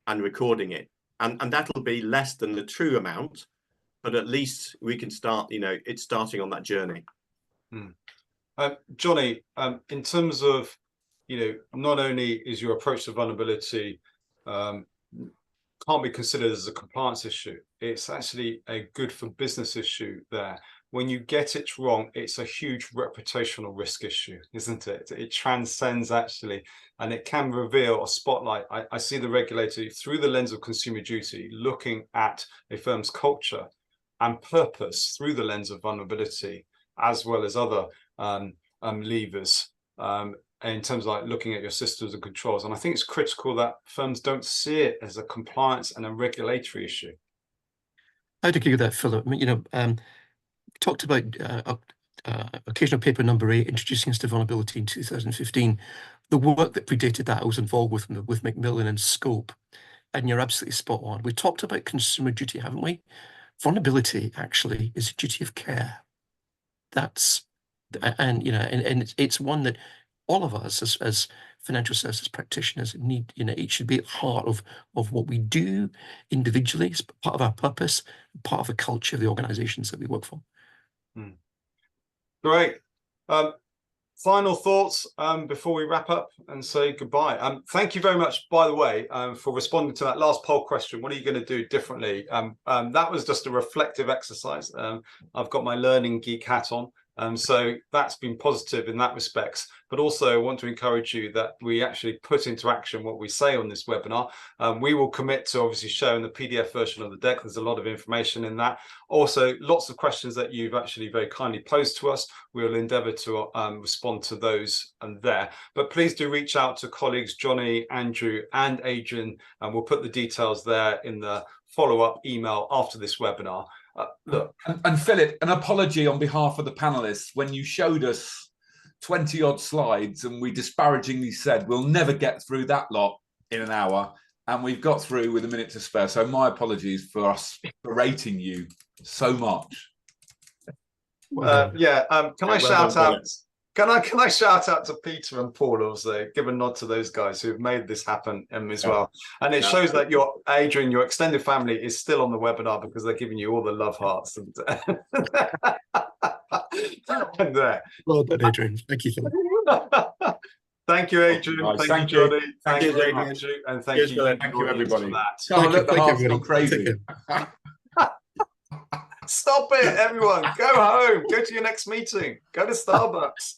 and recording it. And that'll be less than the true amount, but at least we can start, you know, it's starting on that journey. Johnny, in terms of, you know, not only is your approach to vulnerability can't be considered as a compliance issue. It's actually a good for business issue there. When you get it wrong, it's a huge reputational risk issue, isn't it? It transcends actually, and it can reveal a spotlight. I see the regulator through the lens of consumer duty, looking at a firm's culture and purpose through the lens of vulnerability, as well as other levers in terms of like looking at your systems and controls. And I think it's critical that firms don't see it as a compliance and a regulatory issue. I'd agree with that, Philip. I mean, talked about occasional paper number 8, introducing us to vulnerability in 2015. The work that predated that I was involved with Macmillan and Scope, and you're absolutely spot on. We talked about consumer duty, haven't we? Vulnerability actually is a duty of care. That's, and it's one that all of us as financial services practitioners need. It should be at the heart of what we do individually. It's part of our purpose, part of the culture of the organizations that we work for. Great. Final thoughts before we wrap up and say goodbye. Thank you very much, by the way, for responding to that last poll question. What are you going to do differently? That was just a reflective exercise. I've got my learning geek hat on. So that's been positive in that respect. But also I want to encourage you that we actually put into action what we say on this webinar. We will commit to obviously showing the PDF version of the deck. There's a lot of information in that. Also, lots of questions that you've actually very kindly posed to us. We'll endeavour to respond to those there. But please do reach out to colleagues Johnny, Andrew and Adrian, and we'll put the details there in the follow-up email after this webinar. Look. And Philip, an apology on behalf of the panelists. When you showed us 20 odd slides and we disparagingly said we'll never get through that lot in an hour, and we've got through with a minute to spare. So my apologies for us berating you so much. Can I shout out? Can I shout out to Peter and Paul also, give a nod to those guys who've made this happen as well. And it shows that your Adrian, your extended family is still on the webinar because they're giving you all the love hearts. And there. Well done, Adrian. Thank you, Philip. Thank you, Adrian. Thank you, Johnny. Thank you, very Adrian. much. And thank you, everybody. For Oh, look, the heart's gone crazy. Stop it, everyone. Go home. Go to your next meeting. Go to Starbucks.